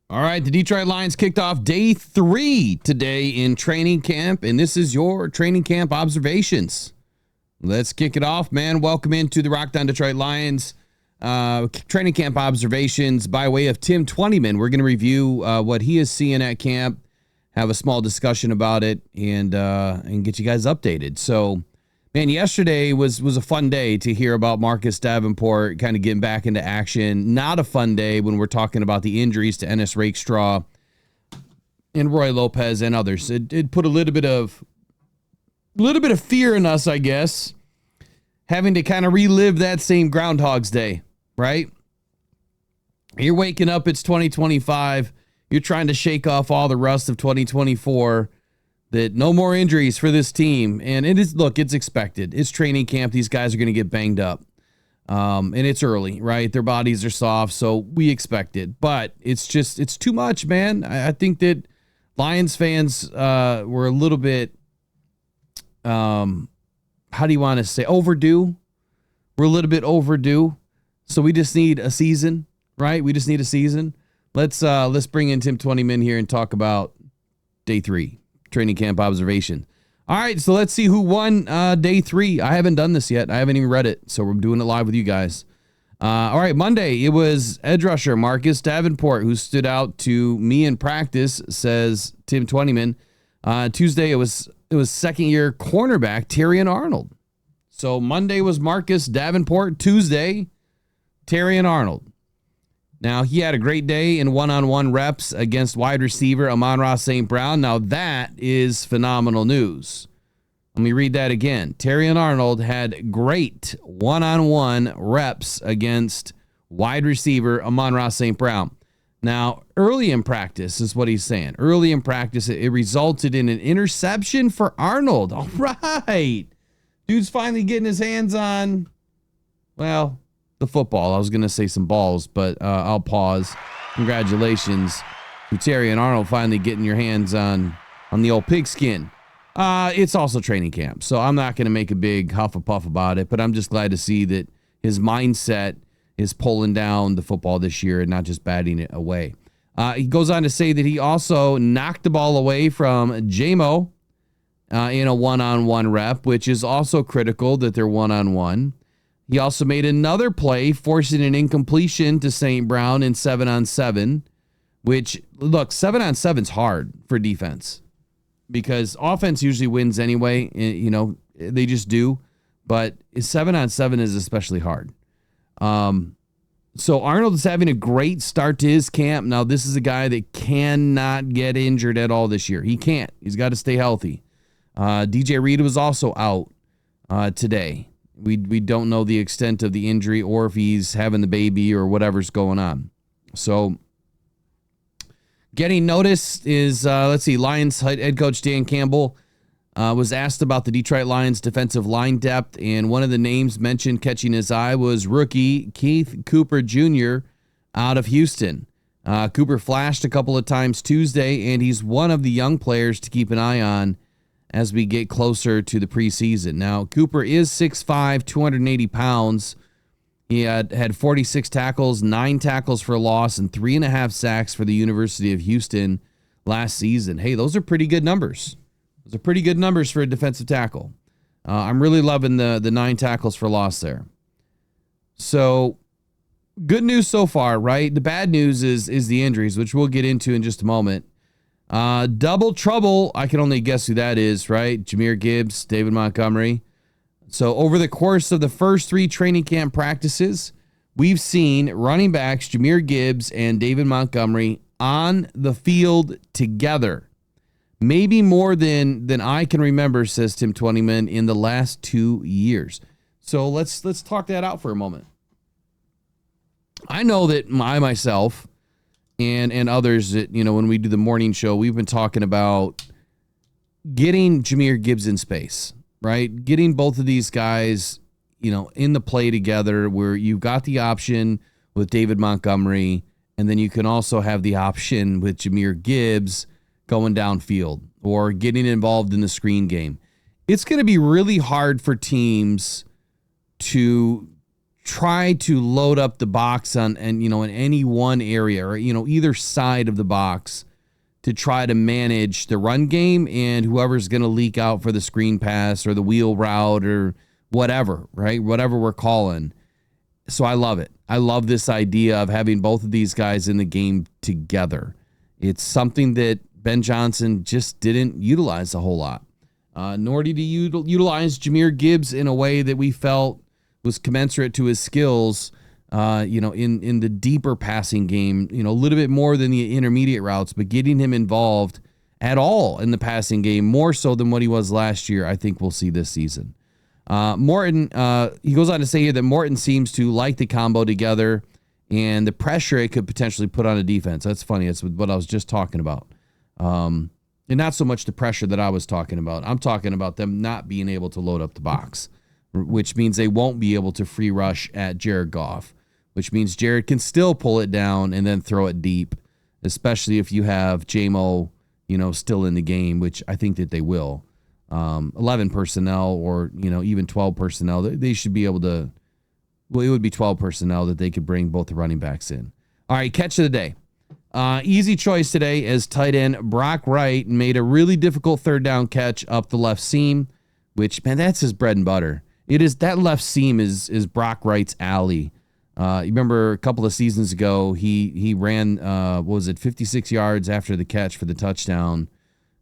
All right, the Detroit Lions kicked off day 3 today in training camp, and this is your training camp observations. Let's kick it off, man. Welcome into the Rockhound Detroit Lions training camp observations by way of Tim Twentyman. We're going to review what he is seeing at camp, have a small discussion about it, and get you guys updated. So, man, yesterday was a fun day to hear about Marcus Davenport kind of getting back into action. Not a fun day when we're talking about the injuries to Ennis Rakestraw and Roy Lopez and others. It put a little bit of fear in us, I guess, having to kind of relive that same Groundhog's Day, right? You're waking up, it's 2025. You're trying to shake off all the rust of 2024. That no more injuries for this team. And it is, look, it's expected. It's training camp. These guys are going to get banged up. And it's early, right? Their bodies are soft, so we expect it. But it's too much, man. I think that Lions fans were a little bit, how do you want to say, overdue? We're a little bit overdue. So we just need a season, right? We just need a season. Let's bring in Tim Twentyman here and talk about day 3. Training camp observation. All right, so let's see who won day 3. I haven't done this yet. I haven't even read it, so we're doing it live with you guys. All right, Monday, it was edge rusher Marcus Davenport who stood out to me in practice, says Tim Twentyman. Tuesday, it was second-year cornerback Tyrion Arnold. So Monday was Marcus Davenport. Tuesday, Tyrion Arnold. Now, he had a great day in one-on-one reps against wide receiver Amon-Ra St. Brown. Now, that is phenomenal news. Let me read that again. Tyrion Arnold had great one-on-one reps against wide receiver Amon-Ra St. Brown. Now, early in practice is what he's saying. Early in practice, it resulted in an interception for Arnold. All right. Dude's finally getting his hands on, well, the football. I was going to say some balls, but I'll pause. Congratulations to Tyrion Arnold finally getting your hands on the old pigskin. It's also training camp, so I'm not going to make a big huff and puff about it, but I'm just glad to see that his mindset is pulling down the football this year and not just batting it away. He goes on to say that he also knocked the ball away from J-Mo in a one-on-one rep, which is also critical that they're one-on-one. He also made another play, forcing an incompletion to St. Brown in 7-on-7, which, look, 7-on-7 is hard for defense because offense usually wins anyway. You know, they just do. But 7-on-7 is especially hard. So Arnold is having a great start to his camp. Now, this is a guy that cannot get injured at all this year. He can't. He's got to stay healthy. DJ Reed was also out today. We don't know the extent of the injury or if he's having the baby or whatever's going on. So getting noticed is, Lions head coach Dan Campbell was asked about the Detroit Lions defensive line depth, and one of the names mentioned catching his eye was rookie Keith Cooper Jr. out of Houston. Cooper flashed a couple of times Tuesday, and he's one of the young players to keep an eye on as we get closer to the preseason. Now, Cooper is 6'5", 280 pounds. He had 46 tackles, 9 tackles for loss, and 3.5 sacks for the University of Houston last season. Hey, those are pretty good numbers. Those are pretty good numbers for a defensive tackle. I'm really loving the 9 tackles for loss there. So, good news so far, right? The bad news is the injuries, which we'll get into in just a moment. Double trouble. I can only guess who that is, right? Jahmyr Gibbs, David Montgomery. So over the course of the first 3 training camp practices, we've seen running backs Jahmyr Gibbs and David Montgomery on the field together. Maybe more than I can remember, says Tim Twentyman, in the last 2 years. So let's talk that out for a moment. I know that I myself and others that, you know, when we do the morning show, we've been talking about getting Jahmyr Gibbs in space, right? Getting both of these guys, you know, in the play together where you've got the option with David Montgomery, and then you can also have the option with Jahmyr Gibbs going downfield or getting involved in the screen game. It's going to be really hard for teams to try to load up the box in any one area or, either side of the box to try to manage the run game and whoever's going to leak out for the screen pass or the wheel route or whatever, right? Whatever we're calling. So I love it. I love this idea of having both of these guys in the game together. It's something that Ben Johnson just didn't utilize a whole lot. Nor did he utilize Jahmyr Gibbs in a way that we felt was commensurate to his skills, in the deeper passing game, a little bit more than the intermediate routes, but getting him involved at all in the passing game, more so than what he was last year, I think we'll see this season. Morton, he goes on to say here that Morton seems to like the combo together and the pressure it could potentially put on a defense. That's funny. That's what I was just talking about. And not so much the pressure that I was talking about. I'm talking about them not being able to load up the box, which means they won't be able to free rush at Jared Goff, which means Jared can still pull it down and then throw it deep, especially if you have JMO, still in the game, which I think that they will. 11 personnel or, even 12 personnel, they should be able to, it would be 12 personnel that they could bring both the running backs in. All right, catch of the day. Easy choice today as tight end Brock Wright made a really difficult third down catch up the left seam, which, man, that's his bread and butter. It is, that left seam is Brock Wright's alley. You remember a couple of seasons ago, he ran, 56 yards after the catch for the touchdown,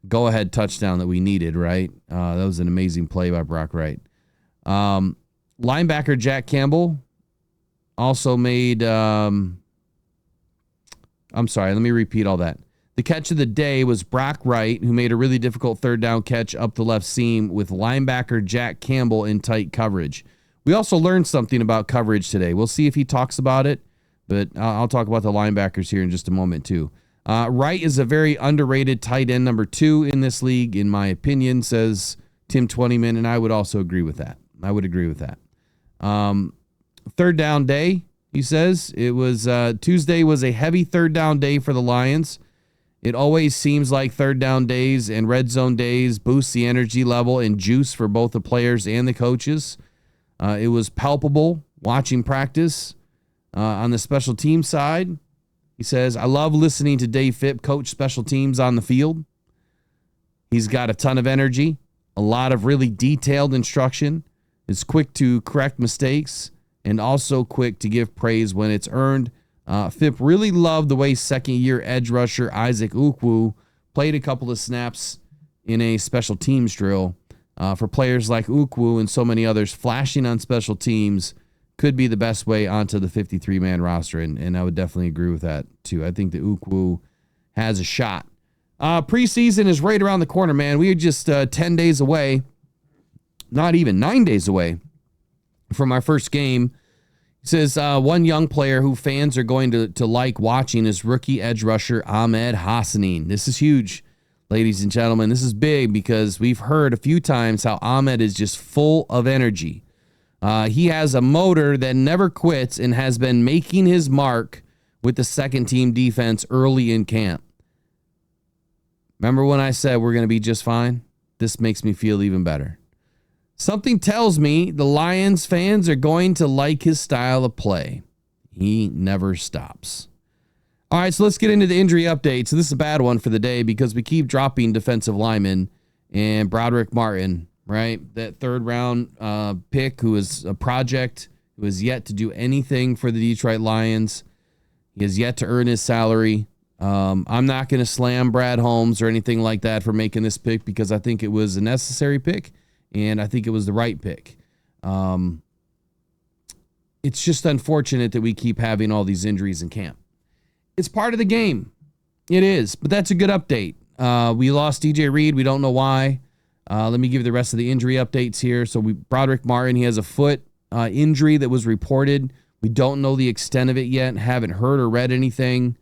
go-ahead touchdown that we needed, right? That was an amazing play by Brock Wright. Linebacker Jack Campbell also made, I'm sorry, let me repeat all that. The catch of the day was Brock Wright, who made a really difficult third down catch up the left seam with linebacker Jack Campbell in tight coverage. We also learned something about coverage today. We'll see if he talks about it, but I'll talk about the linebackers here in just a moment too. Wright is a very underrated tight end number 2 in this league, in my opinion, says Tim Twentyman, and I would also agree with that. I would agree with that. Third down day, he says. It was Tuesday was a heavy third down day for the Lions. It always seems like third down days and red zone days boost the energy level and juice for both the players and the coaches. It was palpable watching practice on the special team side. He says, I love listening to Dave Fipp coach special teams on the field. He's got a ton of energy, a lot of really detailed instruction, is quick to correct mistakes, and also quick to give praise when it's earned. Fipp really loved the way second-year edge rusher Isaac Ukwu played a couple of snaps in a special teams drill. For players like Ukwu and so many others, flashing on special teams could be the best way onto the 53-man roster, and I would definitely agree with that, too. I think that Ukwu has a shot. Preseason is right around the corner, man. We are just 10 days away, not even 9 days away from our first game. He says one young player who fans are going to like watching is rookie edge rusher Ahmed Hassan. This is huge, ladies and gentlemen. This is big because we've heard a few times how Ahmed is just full of energy. He has a motor that never quits and has been making his mark with the second team defense early in camp. Remember when I said we're going to be just fine? This makes me feel even better. Something tells me the Lions fans are going to like his style of play. He never stops. All right, so let's get into the injury update. So this is a bad one for the day because we keep dropping defensive linemen and Broderick Martin, right? That third round pick who is a project, who has yet to do anything for the Detroit Lions. He has yet to earn his salary. I'm not going to slam Brad Holmes or anything like that for making this pick because I think it was a necessary pick. And I think it was the right pick. It's just unfortunate that we keep having all these injuries in camp. It's part of the game. It is. But that's a good update. We lost DJ Reed. We don't know why. Let me give you the rest of the injury updates here. So Broderick Martin, he has a foot injury that was reported. We don't know the extent of it yet. Haven't heard or read anything.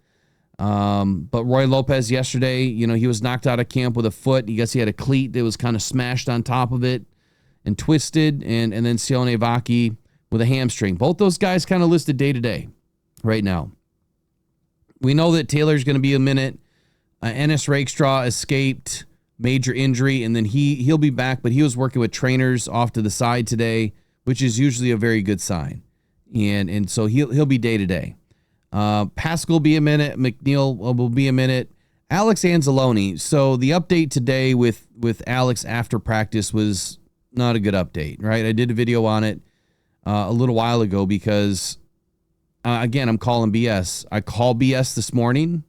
But Roy Lopez yesterday, he was knocked out of camp with a foot. I guess he had a cleat that was kind of smashed on top of it and twisted. And then Sione Vaki with a hamstring. Both those guys kind of listed day to day right now. We know that Taylor's going to be a minute. Ennis Rakestraw escaped major injury, and then he'll be back. But he was working with trainers off to the side today, which is usually a very good sign. and so he'll be day to day. Pascal will be a minute. McNeil will be a minute. Alex Anzalone. So the update today with Alex after practice was not a good update, right? I did a video on it a little while ago because, again, I'm calling BS. I called BS this morning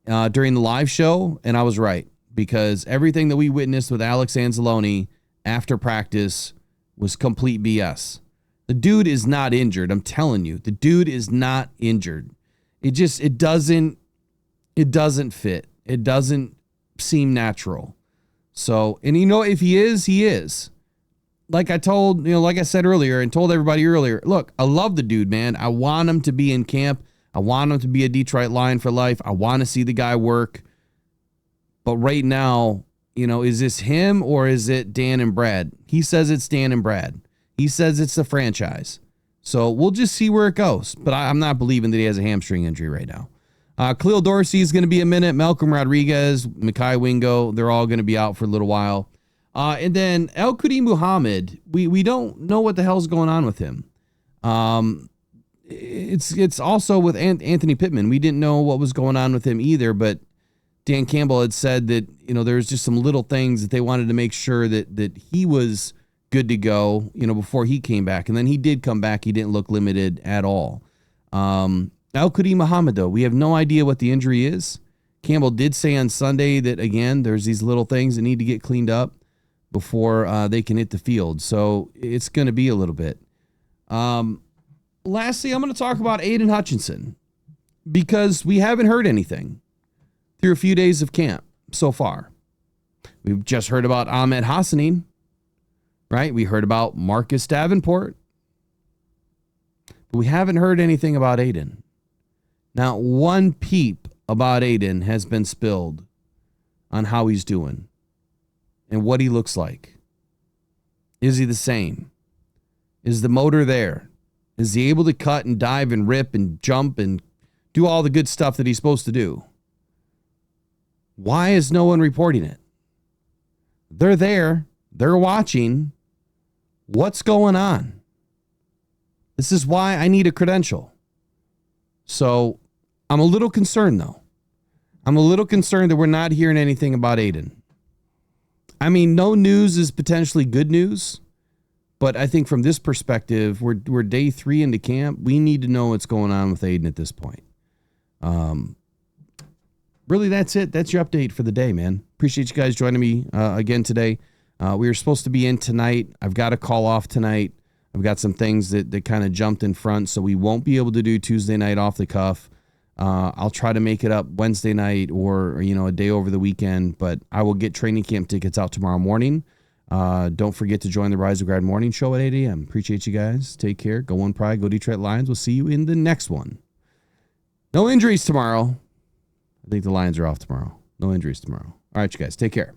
during the live show, and I was right because everything that we witnessed with Alex Anzalone after practice was complete BS. The dude is not injured. I'm telling you, the dude is not injured. It doesn't fit. It doesn't seem natural. So, and if he is, he is. Like I said earlier and told everybody earlier, look, I love the dude, man. I want him to be in camp. I want him to be a Detroit Lion for life. I want to see the guy work. But right now, is this him or is it Dan and Brad? He says it's Dan and Brad. He says it's the franchise. So we'll just see where it goes. But I'm not believing that he has a hamstring injury right now. Khalil Dorsey is going to be a minute. Malcolm Rodriguez, Mekhi Wingo, they're all going to be out for a little while. And then El Kudi Muhammad, we don't know what the hell's going on with him. It's also with Anthony Pittman. We didn't know what was going on with him either, but Dan Campbell had said that, there's just some little things that they wanted to make sure that he was good to go, before he came back. And then he did come back. He didn't look limited at all. El Kudi Muhammad, though, we have no idea what the injury is. Campbell did say on Sunday that, again, there's these little things that need to get cleaned up before they can hit the field. So it's going to be a little bit. Lastly, I'm going to talk about Aiden Hutchinson because we haven't heard anything through a few days of camp so far. We've just heard about Ahmed Hassan, right? We heard about Marcus Davenport, but we haven't heard anything about Aiden. Now, one peep about Aiden has been spilled on how he's doing and what he looks like. Is he the same? Is the motor there? Is he able to cut and dive and rip and jump and do all the good stuff that he's supposed to do? Why is no one reporting it? They're there. They're watching. What's going on? This is why I need a credential. So I'm a little concerned, though. I'm a little concerned that we're not hearing anything about Aiden. I mean, no news is potentially good news, but I think from this perspective, we're day 3 into camp. We need to know what's going on with Aiden at this point. Really, that's it. That's your update for the day, man. Appreciate you guys joining me again today. We were supposed to be in tonight. I've got a call off tonight. I've got some things that kind of jumped in front, so we won't be able to do Tuesday night off the cuff. I'll try to make it up Wednesday night or a day over the weekend, but I will get training camp tickets out tomorrow morning. Don't forget to join the Rise of Grad morning show at 8 a.m. Appreciate you guys. Take care. Go One Pride. Go Detroit Lions. We'll see you in the next one. No injuries tomorrow. I think the Lions are off tomorrow. No injuries tomorrow. All right, you guys. Take care.